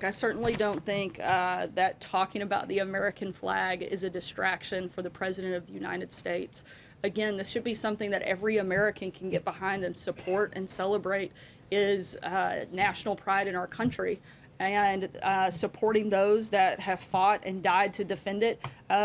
I certainly don't think that talking about the American flag is a distraction for the President of the United States. Again, this should be something that every American can get behind and support and celebrate is national pride in our country. And supporting those that have fought and died to defend it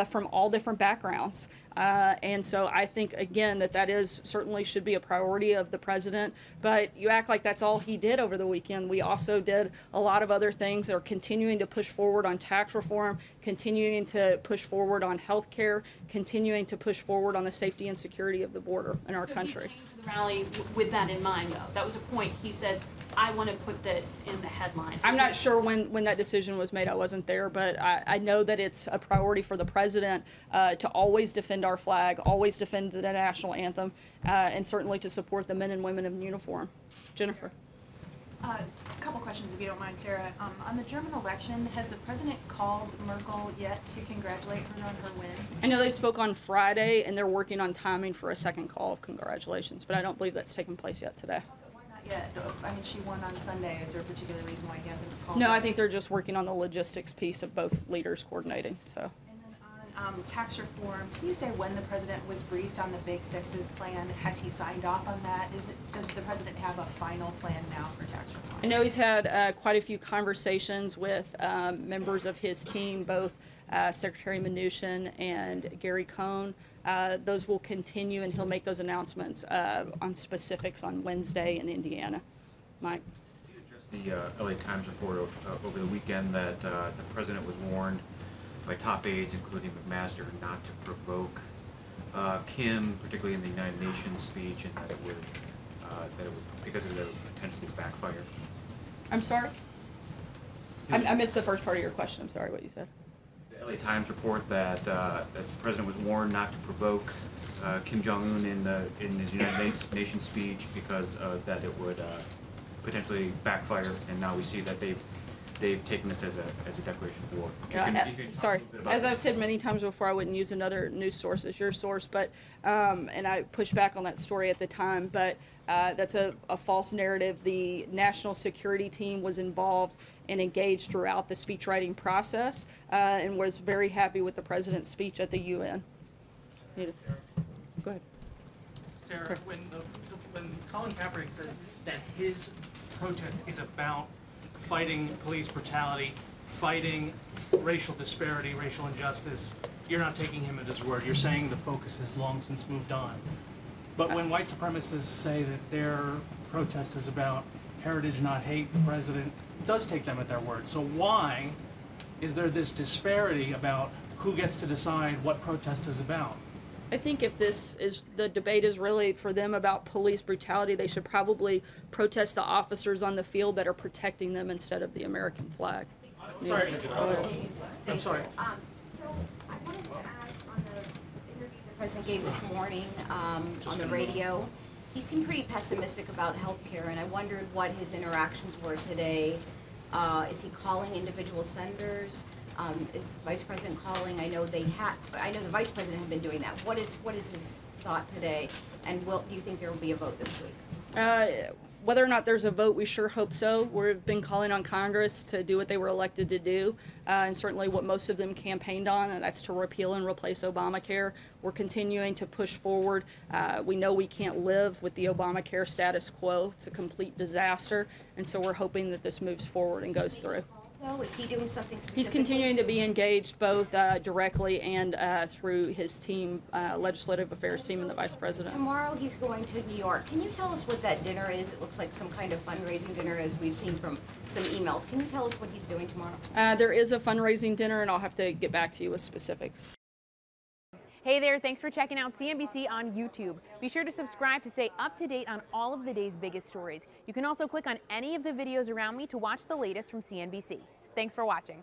from all different backgrounds. And so I think, again, that is certainly should be a priority of the president. But you act like that's all he did over the weekend. We also did a lot of other things that are continuing to push forward on tax reform, continuing to push forward on health care, continuing to push forward on the safety and security of the border in our country. He came to the rally with that in mind, though. That was a point. He said, I want to put this in the headlines. I'm not sure when that decision was made. I wasn't there, but I know that it's a priority for the president to always defend our flag, always defend the national anthem, and certainly to support the men and women in uniform. Jennifer. A couple questions, if you don't mind, Sarah. On the German election, has the president called Merkel yet to congratulate her on her win? I know they spoke on Friday, and they're working on timing for a second call of congratulations, but I don't believe that's taken place yet today. Yet. I mean, she won on Sunday. Is there a particular reason why he hasn't called? No, I think they're just working on the logistics piece of both leaders coordinating. So. And then on tax reform, can you say when the president was briefed on the Big Six's plan? Has he signed off on that? Does the president have a final plan now for tax reform? I know he's had quite a few conversations with members of his team, both Secretary Mnuchin and Gary Cohn. Those will continue, and he'll make those announcements on specifics on Wednesday in Indiana. Mike? You addressed the LA Times report over the weekend that the president was warned by top aides, including McMaster, not to provoke Kim, particularly in the United Nations speech, and that it would because it would potentially backfire. I'm sorry? I missed the first part of your question. I'm sorry what you said. The LA Times report that that the president was warned not to provoke Kim Jong-un in his United Nations speech because that it would potentially backfire, and now we see that they've taken this as a declaration of war. Sorry, as I've said many times before, I wouldn't use another news source as your source, but and I pushed back on that story at the time, but that's a false narrative. The national security team was involved and engaged throughout the speechwriting process and was very happy with the president's speech at the UN. Go ahead. Sarah, when Colin Kaepernick says that his protest is about fighting police brutality, fighting racial disparity, racial injustice, you're not taking him at his word. You're saying the focus has long since moved on. But when white supremacists say that their protest is about heritage, not hate, the president does take them at their word. So why is there this disparity about who gets to decide what protest is about? I think if the debate is really for them about police brutality, they should probably protest the officers on the field that are protecting them instead of the American flag. Sorry. I'm sorry. So I wanted to ask on the interview the president gave this morning on the radio, he seemed pretty pessimistic about health care, and I wondered what his interactions were today. Is he calling individual senators? Is the vice president calling? I know the vice president had been doing that. What is his thought today? And do you think there will be a vote this week? Whether or not there's a vote, we sure hope so. We've been calling on Congress to do what they were elected to do, and certainly what most of them campaigned on, and that's to repeal and replace Obamacare. We're continuing to push forward. We know we can't live with the Obamacare status quo. It's a complete disaster, and so we're hoping that this moves forward and goes through. Is he doing something specific? He's continuing to be engaged both directly and through his team, legislative affairs team, and the vice president. Tomorrow he's going to New York. Can you tell us what that dinner is? It looks like some kind of fundraising dinner, as we've seen from some emails. Can you tell us what he's doing tomorrow? There is a fundraising dinner, and I'll have to get back to you with specifics. Hey there, thanks for checking out CNBC on YouTube. Be sure to subscribe to stay up to date on all of the day's biggest stories. You can also click on any of the videos around me to watch the latest from CNBC. Thanks for watching.